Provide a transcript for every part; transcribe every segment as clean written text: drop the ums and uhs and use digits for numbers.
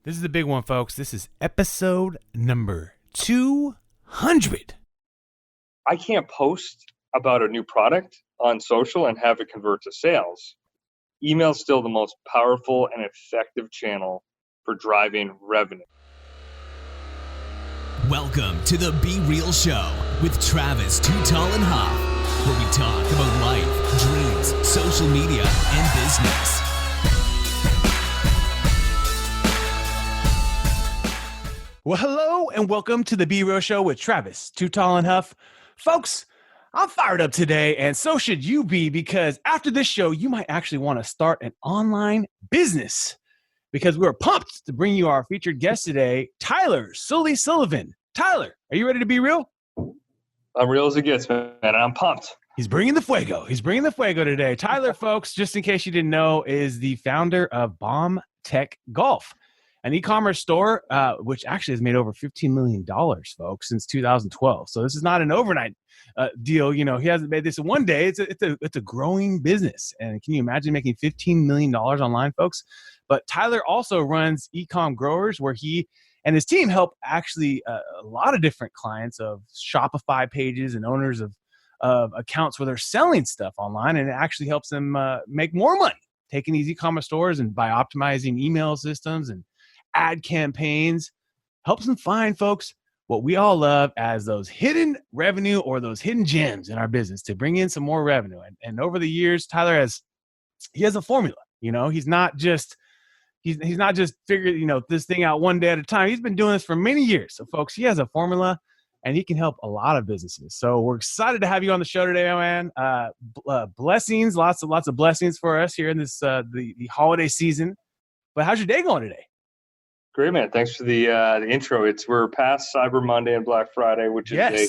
This is the big one, folks. This is episode number 200. I can't post about a new product on social and have it convert to sales. Email is still the most powerful and effective channel for driving revenue. Welcome to the Be Real Show with Travis Too Tall and Huff, where we talk about life, dreams, social media, and business. Well, hello and welcome to the Be Real Show with Travis Too Tall and Huff. Folks, I'm fired up today, and so should you be, because after this show, you might actually want to start an online business, because we're pumped to bring you our featured guest today, Tyler Sullivan. Tyler, are you ready to be real? I'm real as it gets, man, and I'm pumped. He's bringing the fuego. He's bringing the fuego today. Tyler, folks, just in case you didn't know, is the founder of Bombtech Golf, an e-commerce store, which actually has made over $15 million, folks, since 2012. So this is not an overnight deal. You know, he hasn't made this in one day. It's a growing business. And can you imagine making $15 million online, folks? But Tyler also runs eComm Growers, where he and his team help actually a lot of different clients of Shopify pages and owners of accounts where they're selling stuff online, and it actually helps them make more money taking these e-commerce stores and by optimizing email systems and ad campaigns. Helps them find, folks, what we all love as those hidden revenue or those hidden gems in our business to bring in some more revenue. And over the years, Tyler has a formula. You know, he's not just figured, this thing out one day at a time. He's been doing this for many years. So folks, he has a formula and he can help a lot of businesses. So we're excited to have you on the show today, man. Blessings, lots of blessings for us here in this the holiday season. But how's your day going today? Great, man. Thanks for the intro. We're past Cyber Monday and Black Friday, which is a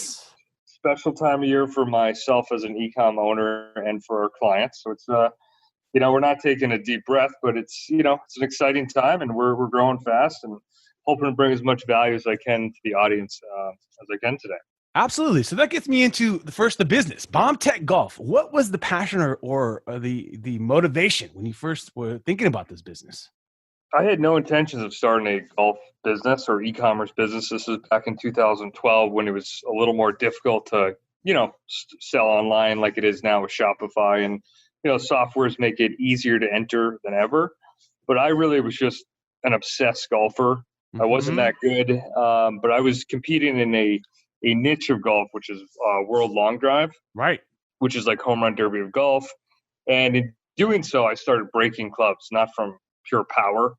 special time of year for myself as an eCom owner and for our clients. So it's we're not taking a deep breath, but it's it's an exciting time, and we're growing fast and hoping to bring as much value as I can to the audience as I can today. Absolutely. So that gets me into the business, Bombtech Golf. What was the passion or the motivation when you first were thinking about this business? I had no intentions of starting a golf business or e-commerce business. This was back in 2012 when it was a little more difficult to, sell online like it is now with Shopify, and, softwares make it easier to enter than ever. But I really was just an obsessed golfer. I wasn't that good, but I was competing in a niche of golf, which is World Long Drive, right? Which is like home run derby of golf. And in doing so, I started breaking clubs, not from pure power,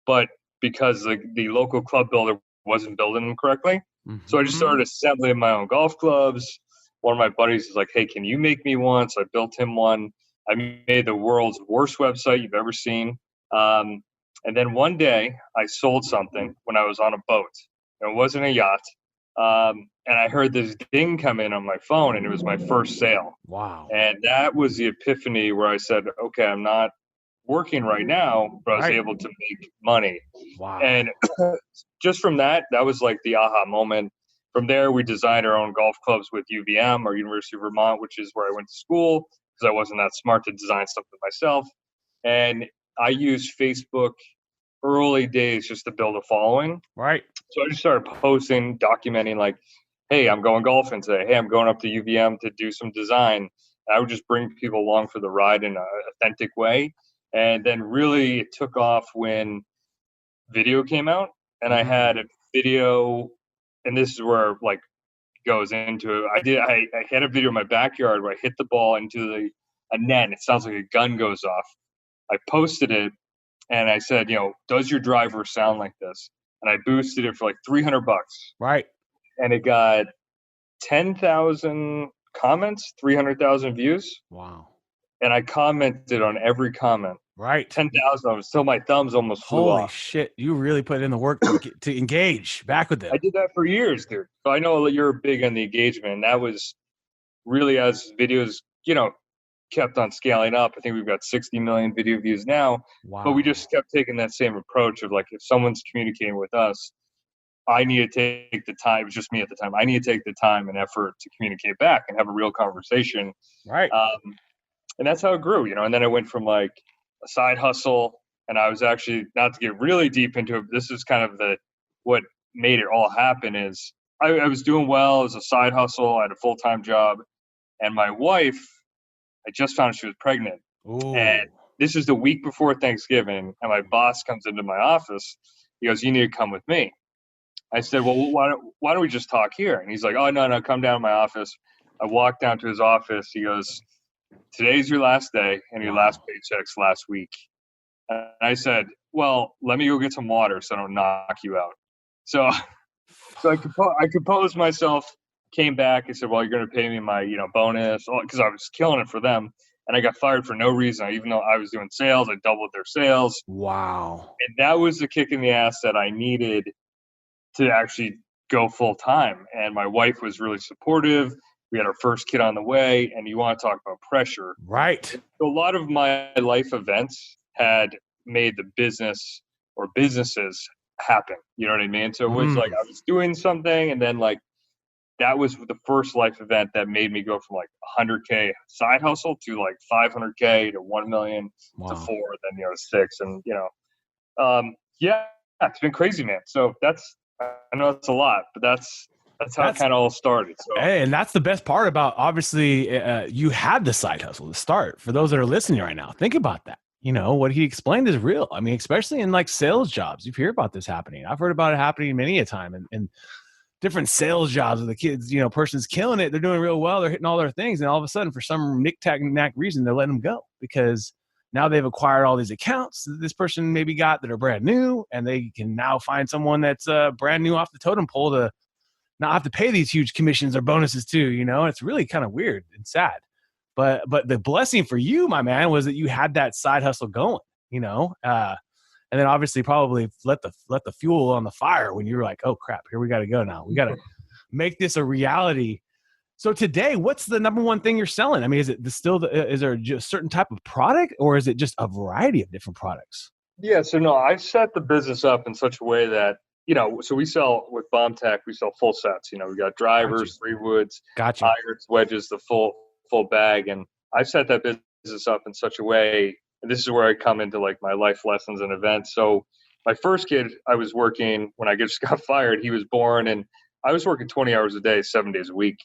but because the local club builder wasn't building them correctly. So I just started assembling my own golf clubs. One of my buddies was like, hey, can you make me one? So I built him one. I made the world's worst website you've ever seen. And then one day I sold something when I was on a boat. It wasn't a yacht. And I heard this ding come in on my phone, and it was my first sale. Wow. And that was the epiphany where I said, okay, I'm not working right now, but I was able to make money. Wow. And just from that was like the aha moment. From there, we designed our own golf clubs with UVM, or University of Vermont, which is where I went to school, because I wasn't that smart to design something myself. And I used Facebook early days just to build a following. Right. So I just started posting, documenting like, hey, I'm going golfing today. Hey, I'm going up to UVM to do some design. And I would just bring people along for the ride in an authentic way. And then really it took off when video came out, and I had a video, and this is where like goes into it. I had a video in my backyard where I hit the ball into a net, and it sounds like a gun goes off. I posted it, and I said, does your driver sound like this? And I boosted it for like $300. Right. And it got 10,000 comments, 300,000 views. Wow. And I commented on every comment. Right. 10,000 of them. Still my thumbs almost flew off. Holy shit. You really put in the work to engage back with them. I did that for years, dude. So I know that you're big on the engagement. And that was really, as videos, kept on scaling up. I think we've got 60 million video views now. Wow. But we just kept taking that same approach of like, if someone's communicating with us, I need to take the time. It was just me at the time. I need to take the time and effort to communicate back and have a real conversation. Right. And that's how it grew, And then it went from like a side hustle And I was actually, not to get really deep into it, but this is kind of what made it all happen is I was doing well as a side hustle. I had a full-time job, and my wife, I just found she was pregnant. Ooh. And this is the week before Thanksgiving, and my boss comes into my office. He goes, "You need to come with me." I said, "Well, why don't we just talk here?" And he's like, "Oh, no, come down to my office." I walked down to his office. He goes, "Today's your last day, and your last paycheck's last week." And I said, "Well, let me go get some water so I don't knock you out." So I composed myself, came back. I said, "Well, you're going to pay me my, bonus," because I was killing it for them. And I got fired for no reason. Even though I was doing sales, I doubled their sales. Wow. And that was the kick in the ass that I needed to actually go full time. And my wife was really supportive. We had our first kid on the way, and you want to talk about pressure. Right. So a lot of my life events had made the business or businesses happen. You know what I mean? So it was like I was doing something, and then like that was the first life event that made me go from like 100K side hustle to like 500K to 1 million to 4, then 6, and yeah, it's been crazy, man. So I know it's a lot, but that's how it kind of all started. So. Hey, and that's the best part about, obviously, you had the side hustle to start. For those that are listening right now, think about that. What he explained is real. I mean, especially in like sales jobs, you hear about this happening. I've heard about it happening many a time, and different sales jobs where the kids, person's killing it. They're doing real well. They're hitting all their things. And all of a sudden, for some knack reason, they're letting them go because now they've acquired all these accounts that this person maybe got that are brand new, and they can now find someone that's brand new off the totem pole to not have to pay these huge commissions or bonuses too. It's really kind of weird and sad. But the blessing for you, my man, was that you had that side hustle going, and then obviously probably let the fuel on the fire when you were like, oh crap, here we got to go now. We got to make this a reality. So today, what's the number one thing you're selling? I mean, is there a certain type of product, or is it just a variety of different products? Yeah. So no, I set the business up in such a way that, so we sell with Bombtech, we sell full sets. We got drivers, 3 woods, irons, wedges, the full bag. And I set that business up in such a way, and this is where I come into like my life lessons and events. So my first kid, I was working when I just got fired. He was born, and I was working 20 hours a day, 7 days a week.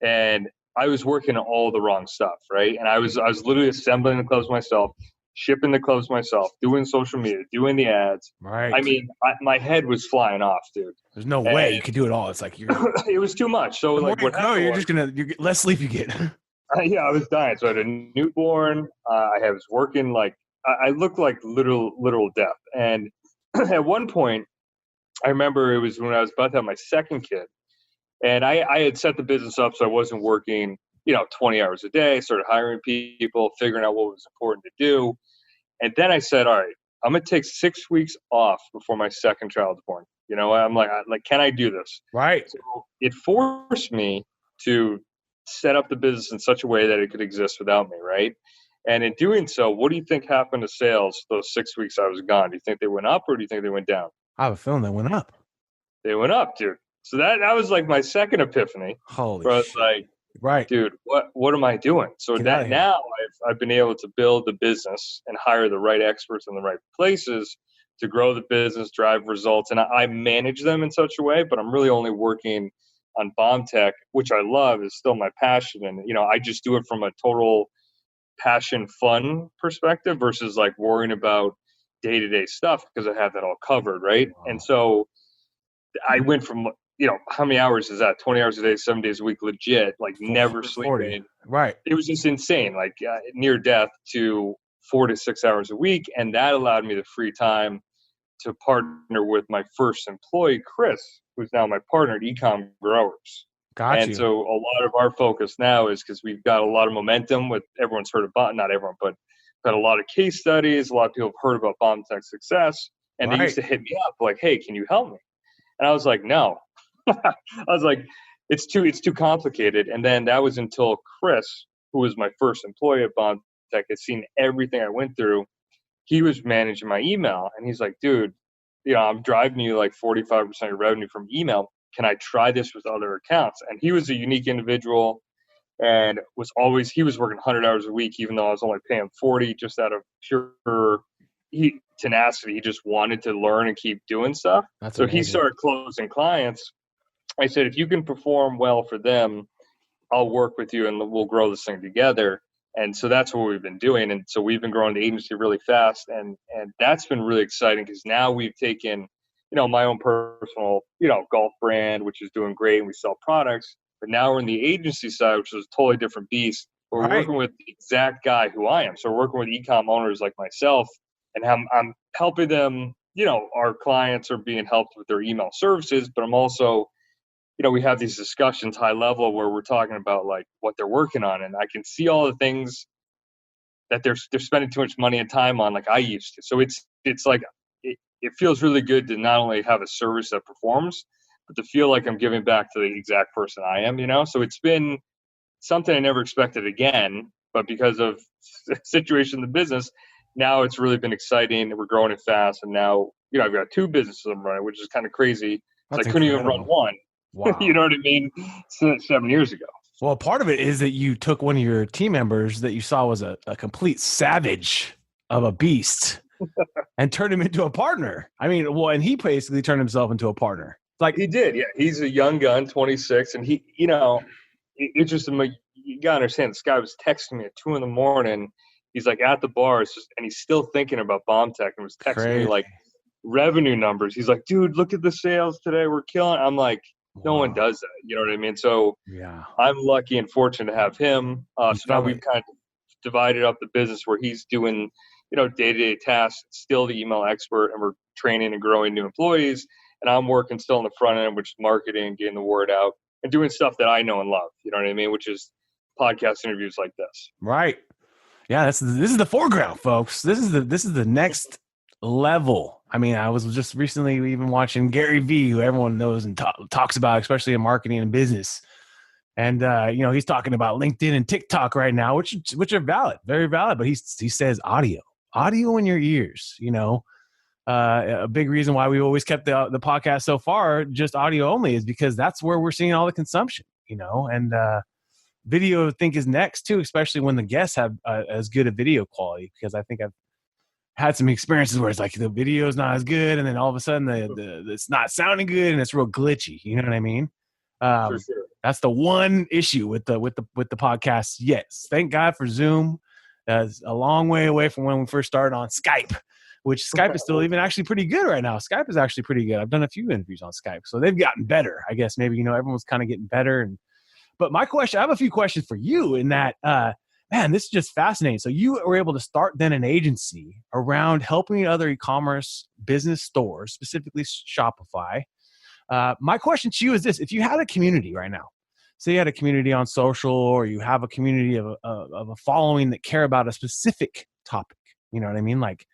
And I was working on all the wrong stuff, right? And I was literally assembling the clothes myself, shipping the clothes myself, doing social media, doing the ads. Right. I mean, my head was flying off, dude. There's no way you could do it all. It's like it was too much. So like what happened? You get less sleep you get. Yeah, I was dying. So I had a newborn. I was working like I looked like literal death. And at one point, I remember it was when I was about to have my second kid, and I had set the business up so I wasn't working, 20 hours a day. Started hiring people, figuring out what was important to do, and then I said, all right, I'm gonna take 6 weeks off before my second child's born. I'm like, can I do this? Right. So it forced me to set up the business in such a way that it could exist without me, right? And in doing so, what do you think happened to sales those 6 weeks I was gone? Do you think they went up, or do you think they went down? I have a feeling they went up. They went up, dude. So that was like my second epiphany. Holy shit. Like, right, dude, what am I doing? So that now I've been able to build the business and hire the right experts in the right places to grow the business, drive results, and I manage them in such a way. But I'm really only working on Bombtech, which I love, is still my passion, and I just do it from a total passion, fun perspective versus like worrying about day-to-day stuff because I have that all covered, right? Wow. And so I went from how many hours is that? 20 hours a day, 7 days a week, legit, like never sleeping. Right. It was just insane, like near death, to 4 to 6 hours a week, and that allowed me the free time to partner with my first employee, Chris, who's now my partner at eComm Growers. And so a lot of our focus now is because we've got a lot of momentum with everyone's heard about, not everyone, but got a lot of case studies. A lot of people have heard about Bombtech's success, and they used to hit me up like, hey, can you help me? And I was like, no. I was like, it's too complicated. And then that was until Chris, who was my first employee at Bombtech, had seen everything I went through. He was managing my email, and he's like, dude, I'm driving you like 45% of revenue from email. Can I try this with other accounts? And he was a unique individual, and he was working 100 hours a week, even though I was only paying 40, just out of pure tenacity. He just wanted to learn and keep doing stuff. That's so amazing. He started closing clients. I said, if you can perform well for them, I'll work with you and we'll grow this thing together. And so that's what we've been doing. And so we've been growing the agency really fast. And that's been really exciting because now we've taken, my own personal, golf brand, which is doing great, and we sell products. But now we're in the agency side, which is a totally different beast. We're working with the exact guy who I am. So we're working with eComm owners like myself, and I'm helping them. Our clients are being helped with their email services, but I'm also, we have these discussions high level where we're talking about like what they're working on, and I can see all the things that they're spending too much money and time on, like I used to. So it's like it feels really good to not only have a service that performs, but to feel like I'm giving back to the exact person I am. So it's been something I never expected again, but because of the situation in the business, now it's really been exciting. We're growing it fast, and now I've got 2 businesses I'm running, which is kind of crazy. I couldn't even run one. Wow. You know what I mean? 7 years ago. Well, part of it is that you took one of your team members that you saw was a complete savage of a beast and turned him into a partner. I mean, and he basically turned himself into a partner. Like he did. Yeah. He's a young gun, 26. And he, it's just, you got to understand, this guy was texting me at 2 a.m. He's like at the bar, and he's still thinking about Bombtech, and was texting me like revenue numbers. He's like, dude, look at the sales today. We're killing. I'm like, no one does that. You know what I mean? So yeah, I'm lucky and fortunate to have him. So now we've kind of divided up the business where he's doing, day-to-day tasks, still the email expert, and we're training and growing new employees. And I'm working still on the front end, which is marketing, getting the word out, and doing stuff that I know and love. You know what I mean? Which is podcast interviews like this. Right. Yeah. This is the foreground, folks. This is the next level. I mean, I was just recently even watching Gary Vee, who everyone knows and talks about, especially in marketing and business. And, he's talking about LinkedIn and TikTok right now, which are valid, very valid. But he says audio in your ears, a big reason why we've always kept the podcast so far just audio only is because that's where we're seeing all the consumption, and video I think is next too, especially when the guests have as good a video quality, because I think I've had some experiences where it's like the video is not as good, and then all of a sudden it's not sounding good and it's real glitchy. You know what I mean? For sure. That's the one issue with the podcast. Yes, thank God for Zoom. That's a long way away from when we first started on Skype, which Skype is still even actually pretty good right now. Skype is actually pretty good. I've done a few interviews on Skype, so they've gotten better. I guess maybe everyone's kind of getting better. But my question, I have a few questions for you in that. Man, this is just fascinating. So you were able to start then an agency around helping other e-commerce business stores, specifically Shopify. My question to you is this: if you had a community right now, say you had a community on social, or you have a community of a following that care about a specific topic, you know what I mean? Like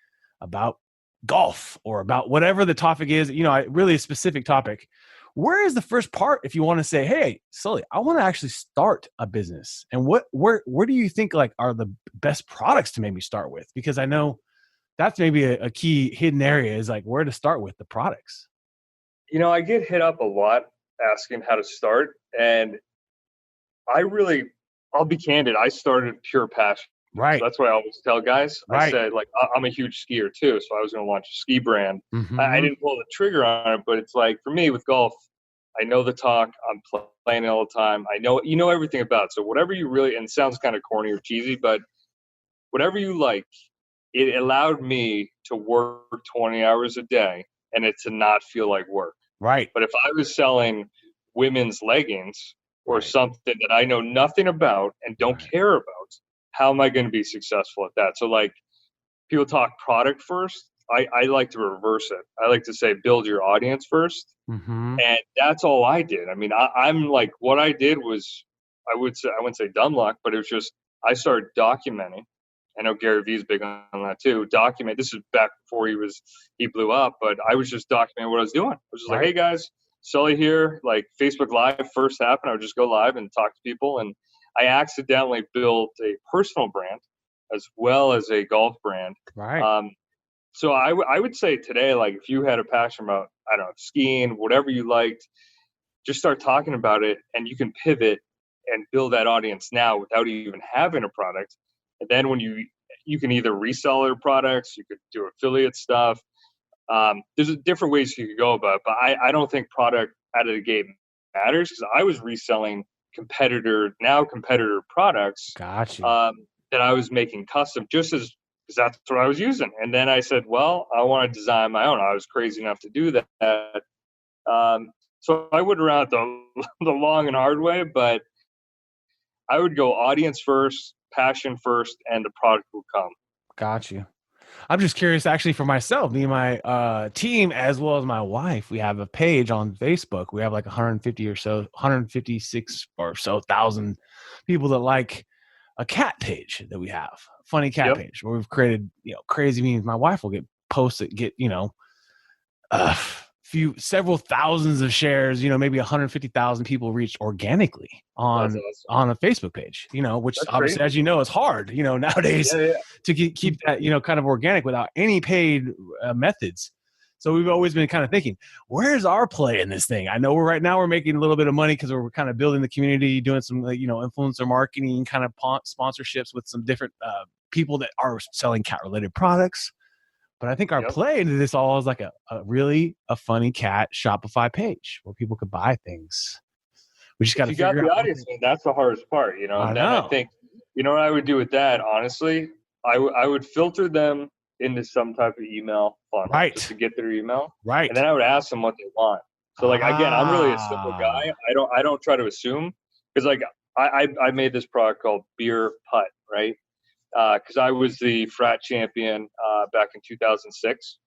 about golf or about whatever the topic is, really a specific topic. Where is the first part if you want to say, hey, Sully, I want to actually start a business? And where do you think are the best products to maybe start with? Because I know that's maybe a key hidden area is like where to start with the products. I get hit up a lot asking how to start. And I'll be candid. I started pure passion. Right. So that's what I always tell guys. Right. I said, I'm a huge skier too. So I was going to launch a ski brand. Mm-hmm. I didn't pull the trigger on it, but it's like, for me with golf, I know the talk. I'm playing it all the time. I know, everything about it. So whatever you really, and it sounds kind of corny or cheesy, but whatever you like, it allowed me to work 20 hours a day and it to not feel like work. Right. But if I was selling women's leggings or something that I know nothing about and don't care about, how am I going to be successful at that? So people talk product first. I like to reverse it. I like to say, build your audience first. Mm-hmm. And that's all I did. I mean, I'm like, what I did was, I wouldn't say dumb luck, but it was just, I started documenting. I know Gary Vee's big on that too. This is back before he blew up, but I was just documenting what I was doing. I was just like, hey guys, Sully here, like Facebook Live first happened. I would just go live and talk to people. And I accidentally built a personal brand as well as a golf brand. Right. So I would say today, if you had a passion about, I don't know, skiing, whatever you liked, just start talking about it, and you can pivot and build that audience now without even having a product. And then when you you can either resell their products, you could do affiliate stuff. There's different ways you could go about it, but I don't think product out of the gate matters, because I was reselling competitor products. Gotcha. That I was making custom, because that's what I was using. And then I said, well, I want to design my own. I was crazy enough to do that. So I went around the long and hard way, but I would go audience first, passion first, and the product will come. Got you. I'm just curious, actually, for myself, me and my team, as well as my wife, we have a page on Facebook. We have like 156 or so thousand people that like a cat page that we have, funny cat page, where we've created, crazy memes. My wife will get posts that get, several thousands of shares, maybe 150,000 people reached organically on a Facebook page, which that's obviously, crazy. As you know, is hard, nowadays to keep that, kind of organic without any paid methods. So we've always been kind of thinking, where's our play in this thing? I know right now we're making a little bit of money because we're kind of building the community, doing some, influencer marketing kind of sponsorships with some different people that are selling cat related products. But I think our play into this all is like a really funny cat Shopify page where people could buy things. We just got to figure out. You got the audience, and that's the hardest part, And then I think, what I would do with that, honestly, I would filter them into some type of email funnel, just to get their email, and then I would ask them what they want. So, again, I'm really a simple guy. I don't try to assume, because I made this product called Beer Putt, right? Because I was the frat champion back in 2006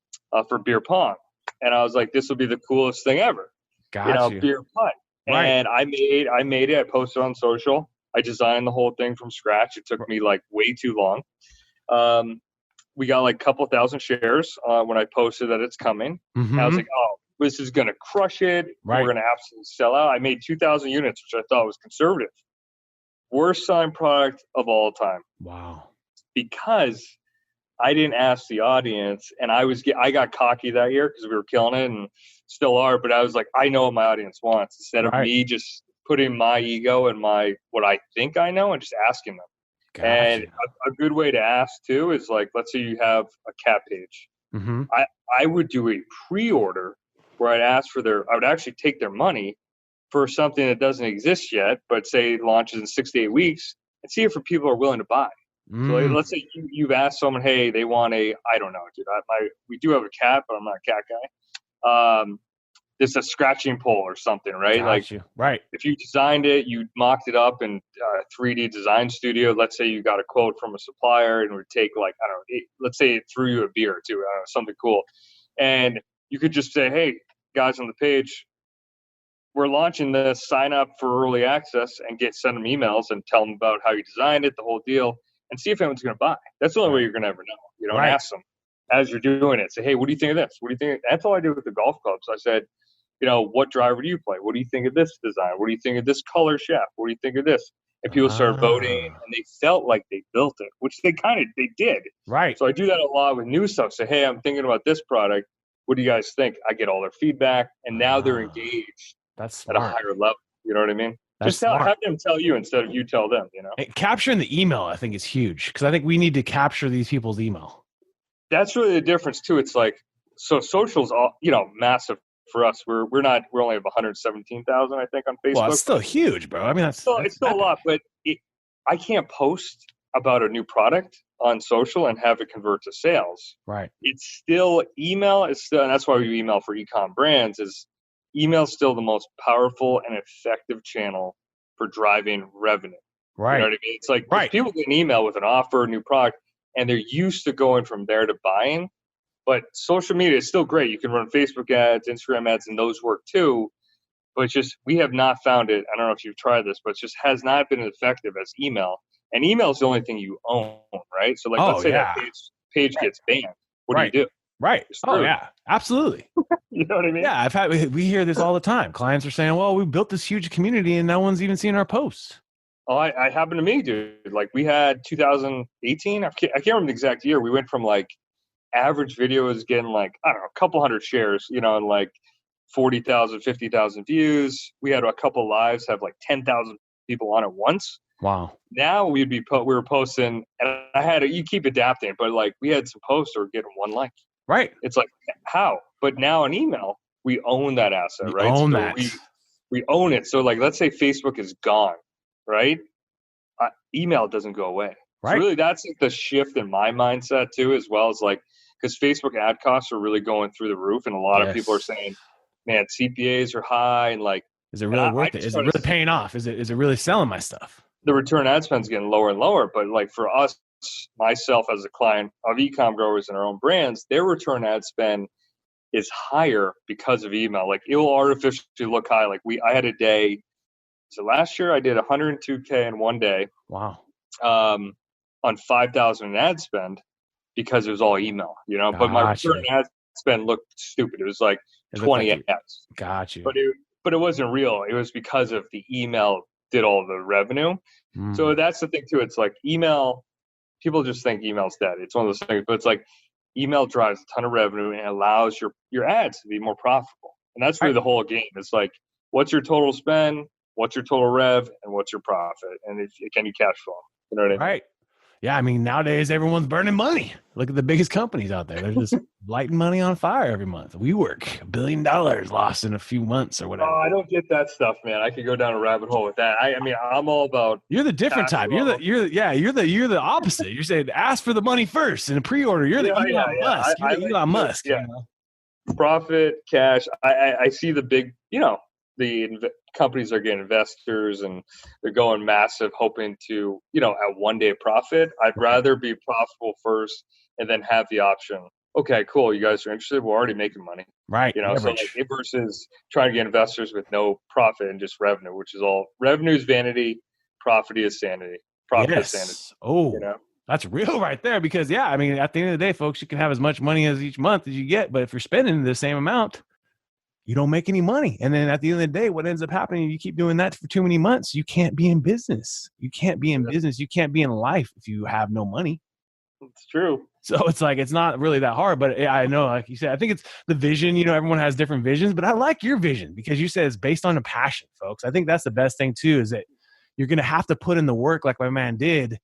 for beer pong, and I was like, this will be the coolest thing ever. Beer putt. Right. And I made it. I posted on social. I designed the whole thing from scratch. It took me way too long. We got a couple thousand shares when I posted that it's coming. Mm-hmm. And I was like, oh, this is gonna crush it. Right. We're gonna absolutely sell out. I made 2,000 units, which I thought was conservative. Worst selling product of all time. Wow. Because I didn't ask the audience, and I got cocky that year because we were killing it and still are. But I was like, I know what my audience wants, instead of me just putting my ego and what I think I know and just asking them. Gotcha. And a good way to ask too is let's say you have a cat page. Mm-hmm. I would do a pre-order where I would actually take their money for something that doesn't exist yet, but say it launches in 6 to 8 weeks, and see if people are willing to buy. So let's say you've asked someone, hey, they want I don't know, dude. We do have a cat, but I'm not a cat guy. It's a scratching pole or something, right? Right. If you designed it, you mocked it up in 3D design studio. Let's say you got a quote from a supplier, and it would take let's say it threw you a beer or two, something cool, and you could just say, hey, guys on the page, we're launching this. Sign up for early access and send them emails and tell them about how you designed it, the whole deal. And see if anyone's going to buy. That's the only way you're going to ever know. Ask them as you're doing it. Say, hey, what do you think of this? What do you think? That's all I did with the golf clubs. I said, what driver do you play? What do you think of this design? What do you think of this color shaft? What do you think of this? And people start voting, and they felt like they built it, which they did. Right. So I do that a lot with new stuff. Say, hey, I'm thinking about this product. What do you guys think? I get all their feedback, and now they're engaged at a higher level. You know what I mean? Just have them tell you instead of you tell them, Capturing the email, I think, is huge, because I think we need to capture these people's email. That's really the difference too. It's so social's all, massive for us. We're only have 117,000, I think, on Facebook. Well, it's still huge, bro. I mean, it's still a lot, but I can't post about a new product on social and have it convert to sales. Right. It's still email is still, and that's why we email for eComm brands is. Email is still the most powerful and effective channel for driving revenue. Right. You know what I mean? It's people get an email with an offer, a new product, and they're used to going from there to buying. But social media is still great. You can run Facebook ads, Instagram ads, and those work too. But it's just, we have not found it. I don't know if you've tried this, but it just has not been as effective as email. And email is the only thing you own, right? So let's say that page gets banned. What do you do? Right. Oh yeah, absolutely. You know what I mean? Yeah, we hear this all the time. Clients are saying, well, we built this huge community and no one's even seen our posts. Oh, it happened to me, dude. We had 2018. I can't remember the exact year. We went from average videos getting a couple hundred shares, and 40,000, 50,000 views. We had a couple lives have 10,000 people on it once. Wow. Now we were posting, and you keep adapting, but like we had some posts that were getting one like. Right. It's like, how? But now in email, we own that asset, We right? own So that. we own it. So like, let's say Facebook is gone, right? Email doesn't go away. Right. So really, that's like the shift in my mindset too, as well as like, because Facebook ad costs are really going through the roof, and a lot of people are saying, man, CPAs are high, and like, is it really worth it? Is it really paying off? Is it really selling my stuff? The return ad spend is getting lower and lower, but like for us, myself as a client of eComm growers and our own brands, their return ad spend is higher because of email. Like it will artificially look high. Like I had a day. So last year I did 102K in one day. Wow. On 5,000 in ad spend because it was all email, but my return ad spend looked stupid. It was like 20 ads. Got you. But it wasn't real. It was because of the email did all the revenue. So that's the thing too. It's like email, people just think email's dead. It's one of those things, but it's like email drives a ton of revenue and allows your ads to be more profitable. And that's really the whole game. It's like, what's your total spend? What's your total rev? And what's your profit? And can you cash flow? You know what I mean? Right. Yeah, I mean, nowadays everyone's burning money. Look at the biggest companies out there. They're just lighting money on fire every month. WeWork, $1 billion lost in a few months or whatever. Oh, I don't get that stuff, man. I could go down a rabbit hole with that. I mean, I'm all about. You're the different type. You're the opposite. You're saying ask for the money first in a pre-order. You're the Elon Musk. You're the Elon Musk. Yeah. Profit, cash. I see the big, the companies are getting investors and they're going massive, hoping to, at one day profit. I'd rather be profitable first and then have the option. Okay, cool. You guys are interested. We're already making money. Right. So like versus trying to get investors with no profit and just revenue, which is all revenue is vanity, profit is sanity. Profit is sanity. Oh, that's real right there because I mean, at the end of the day, folks, you can have as much money as each month as you get, but if you're spending the same amount, you don't make any money. And then at the end of the day, what ends up happening, you keep doing that for too many months, you can't be in business. You can't be in business. You can't be in life if you have no money. It's true. So it's like, it's not really that hard, but I know, like you said, I think it's the vision, everyone has different visions, but I like your vision because you said it's based on a passion, folks. I think that's the best thing too, is that you're going to have to put in the work like my man did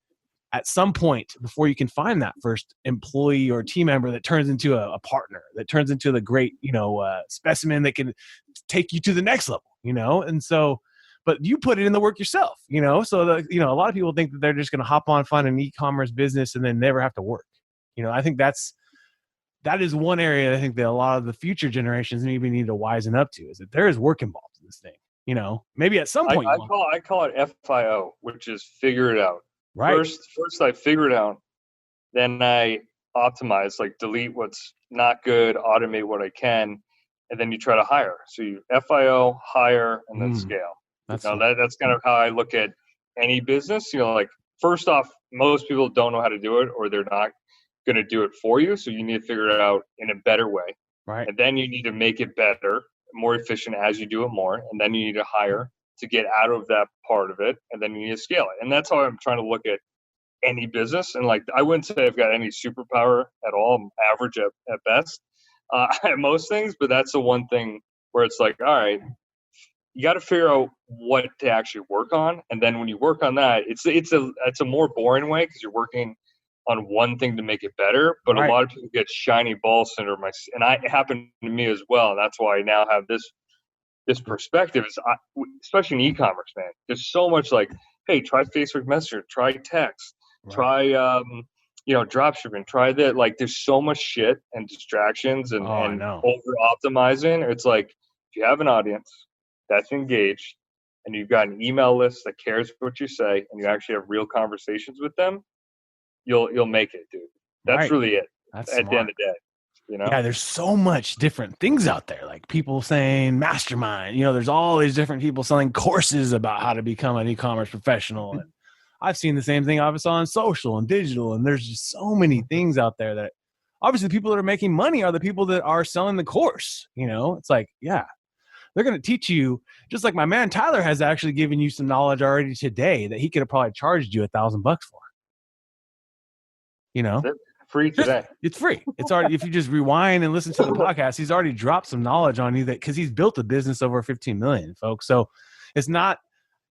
at some point before you can find that first employee or team member that turns into a partner, that turns into the great, specimen that can take you to the next level, And so, but you put it in the work yourself, so a lot of people think that they're just going to hop on, find an e-commerce business and then never have to work. I think that is one area I think that a lot of the future generations maybe need to wisen up to, is that there is work involved in this thing, maybe at some point. I call it FIO, which is figure it out. Right. First I figure it out, then I optimize, like delete what's not good, automate what I can, and then you try to hire. So you FIO, hire, and then scale. That's kind of how I look at any business. Like first off, most people don't know how to do it, or they're not going to do it for you. So you need to figure it out in a better way. Right. And then you need to make it better, more efficient as you do it more. And then you need to hire to get out of that part of it, and then you need to scale it. And that's how I'm trying to look at any business. And like, I wouldn't say I've got any superpower at all. I'm average at best at most things, but that's the one thing where it's like, all right, you got to figure out what to actually work on. And then when you work on that, it's a more boring way because you're working on one thing to make it better. But a lot of people get shiny ball syndrome. And it happened to me as well. And that's why I now have this perspective, is especially in e-commerce, man. There's so much like, hey, try Facebook Messenger, try text, try drop shipping, try that. Like, there's so much shit and distractions and over optimizing. It's like, if you have an audience that's engaged and you've got an email list that cares what you say and you actually have real conversations with them, you'll make it, dude. That's really it. That's at the end of the day. Yeah, there's so much different things out there, like people saying mastermind, there's all these different people selling courses about how to become an e-commerce professional. And I've seen the same thing obviously on social and digital. And there's just so many things out there that obviously the people that are making money are the people that are selling the course. It's like, they're going to teach you, just like my man Tyler has actually given you some knowledge already today that he could have probably charged you $1,000 for. Free today. It's free. It's already, if you just rewind and listen to the podcast, he's already dropped some knowledge on you, that because he's built a business over 15 million, folks. So he's not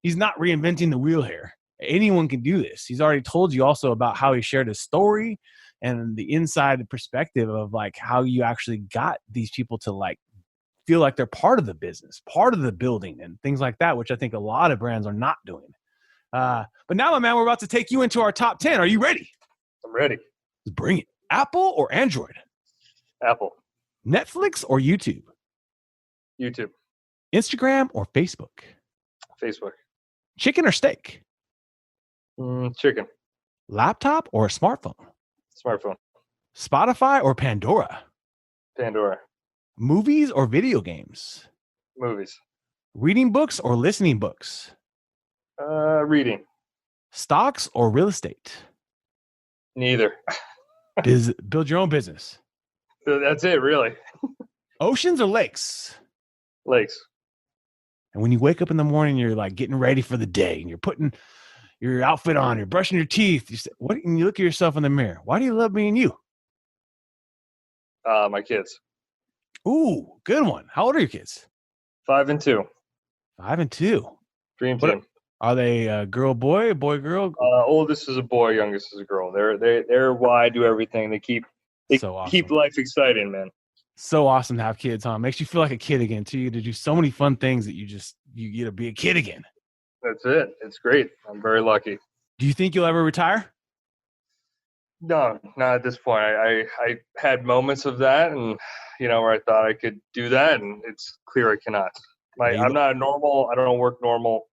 reinventing the wheel here. anyone can do this. He's already told you also about how he shared his story and the inside perspective of like how you actually got these people to like feel like they're part of the business, part of the building and things like that, which I think a lot of brands are not doing. But now, my man, we're about to take you into our top 10. Are you ready? I'm ready. Let's bring it. Apple or Android? Apple. Netflix or YouTube? YouTube. Instagram or Facebook? Facebook. Chicken or steak? Chicken. Laptop or smartphone? Smartphone. Spotify or Pandora? Pandora. Movies or video games? Movies. Reading books or listening books? Reading. Stocks or real estate? Neither. Build your own business. So that's it, really. Oceans or lakes? Lakes. And when you wake up in the morning, you're like getting ready for the day and you're putting your outfit on, you're brushing your teeth. You say, what? And you look at yourself in the mirror. Why do you love being you? My kids. Ooh, good one. How old are your kids? 5 and 2. 5 and 2. Dream team. Are they girl, boy, girl? Oldest is a boy, youngest is a girl. They're why I do everything. They keep life exciting, man. So awesome to have kids, huh? Makes you feel like a kid again, too. You get to do so many fun things that you get to be a kid again. That's it. It's great. I'm very lucky. Do you think you'll ever retire? No, not at this point. I had moments of that, and where I thought I could do that, and it's clear I cannot. I'm not a normal. I don't work normal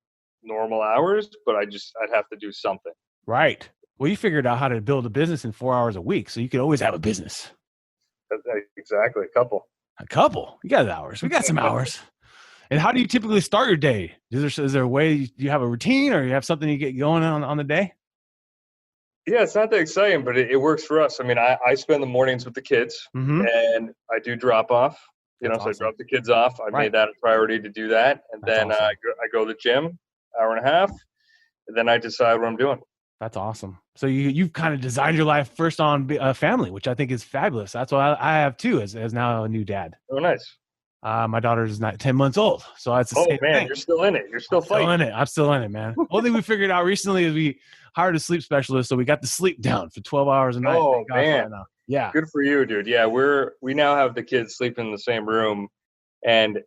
hours, but I'd have to do something. Right. Well, you figured out how to build a business in 4 hours a week, so you could always have a business. Exactly. A couple. You got hours. We got some hours. And how do you typically start your day? Is there a way you have a routine, or you have something you get going on the day? Yeah, it's not that exciting, but it works for us. I mean, I spend the mornings with the kids, and I do drop off. So I drop the kids off. I made that a priority to do that, and then awesome. I go to the gym, hour and a half, and then I decide what I'm doing. That's awesome. So you've kind of designed your life first on a family, which I think is fabulous. That's what I have too, as now a new dad. Oh, nice. My daughter is not 10 months old, so that's the same thing. You're still in it. You're still fighting. I'm still in it, man. Only thing we figured out recently is we hired a sleep specialist, so we got the sleep down for 12 hours a night. Oh man, yeah. Good for you, dude. Yeah, we now have the kids sleeping in the same room, and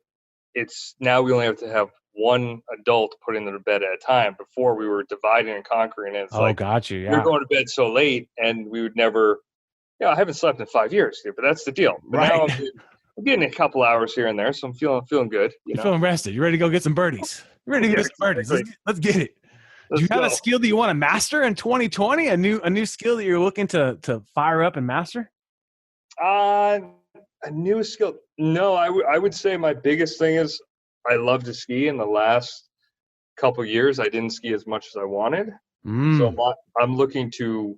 it's now we only have to have one adult put into the bed at a time. Before we were dividing and conquering, and it's got you. Yeah, we're going to bed so late, and we would never. I haven't slept in 5 years, dude, but that's the deal. But now I'm getting a couple hours here and there, so I'm feeling good. You're feeling rested. You're ready to go get some birdies. You're ready to get some birdies. Let's get it. Do you have a skill that you want to master in 2020? A new skill that you're looking to fire up and master? A new skill? No, I would say my biggest thing is I love to ski. In the last couple of years, I didn't ski as much as I wanted. So I'm looking to,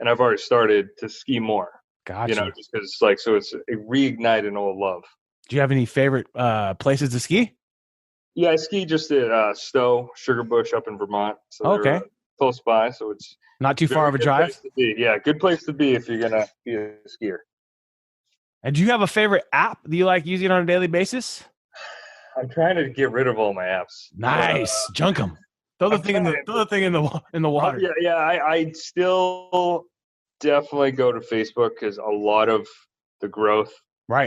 and I've already started to ski more. Gotcha. Just because it's reignite an old love. Do you have any favorite places to ski? Yeah, I ski just at Stowe, Sugarbush up in Vermont. So okay. Close by, so it's not too far of a drive. Yeah, good place to be if you're gonna be a skier. And do you have a favorite app that you like using on a daily basis? I'm trying to get rid of all my apps. Nice, junk them. Throw the thing in the water. Yeah. I still definitely go to Facebook because a lot of the growth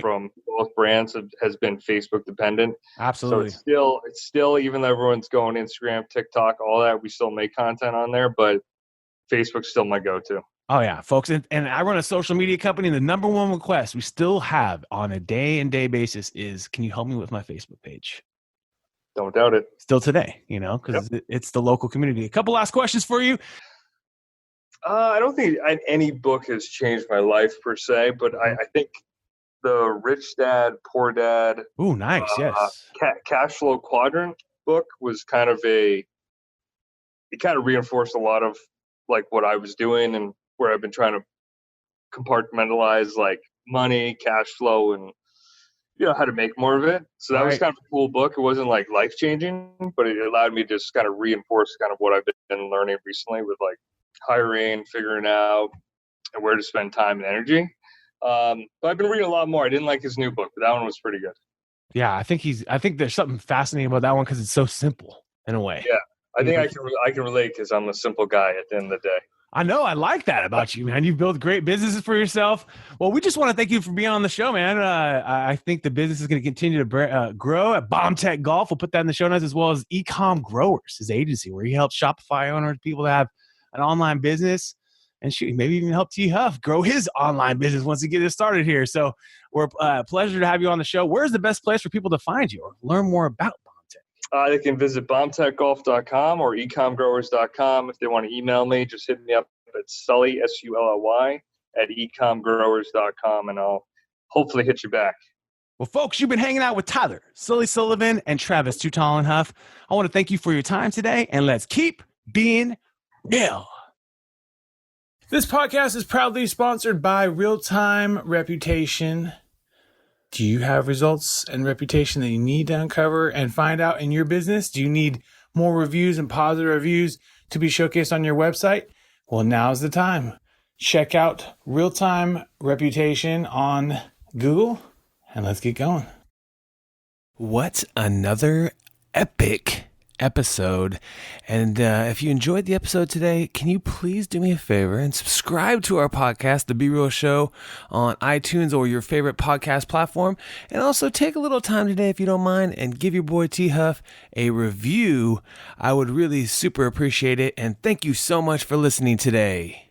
from both brands has been Facebook dependent. Absolutely. So it's still even though everyone's going Instagram, TikTok, all that, we still make content on there, but Facebook's still my go-to. Oh yeah, folks. And I run a social media company, and the number one request we still have on a day-and-day basis is, can you help me with my Facebook page? Don't doubt it. Still today, because it's the local community. A couple last questions for you. I don't think any book has changed my life per se, but I think the Rich Dad, Poor Dad. Ooh, nice. Yes. Cash Flow Quadrant book was it kind of reinforced a lot of like what I was doing and where I've been trying to compartmentalize like money, cash flow, and how to make more of it. So that was kind of a cool book. It wasn't like life changing, but it allowed me to just kind of reinforce kind of what I've been learning recently with like hiring, figuring out and where to spend time and energy. But I've been reading a lot more. I didn't like his new book, but that one was pretty good. Yeah, I think there's something fascinating about that one because it's so simple in a way. Yeah, I think I can relate because I'm a simple guy at the end of the day. I know. I like that about you, man. You've built great businesses for yourself. Well, we just want to thank you for being on the show, man. I think the business is going to continue to grow at Bombtech Golf. We'll put that in the show notes, as well as eCom Growers, his agency, where he helps Shopify owners, people that have an online business, and maybe even help T Huff grow his online business once he gets it started here. So we're pleasure to have you on the show. Where's the best place for people to find you or learn more about Bombtech? They can visit bombtechgolf.com or ecomgrowers.com. If they want to email me, just hit me up at Sully, Sully, at ecomgrowers.com, and I'll hopefully hit you back. Well, folks, you've been hanging out with Tyler, Sully Sullivan, and Travis Too Tall and Huff. I want to thank you for your time today, and let's keep being real. This podcast is proudly sponsored by Real-Time Reputation. Do you have results and reputation that you need to uncover and find out in your business? Do you need more reviews and positive reviews to be showcased on your website? Well, now's the time. Check out Real-Time Reputation on Google, and let's get going. What another epic episode. And if you enjoyed the episode today, can you please do me a favor and subscribe to our podcast, The Be Real Show, on iTunes or your favorite podcast platform. And also take a little time today, if you don't mind, and give your boy T Huff a review. I would really super appreciate it. And thank you so much for listening today.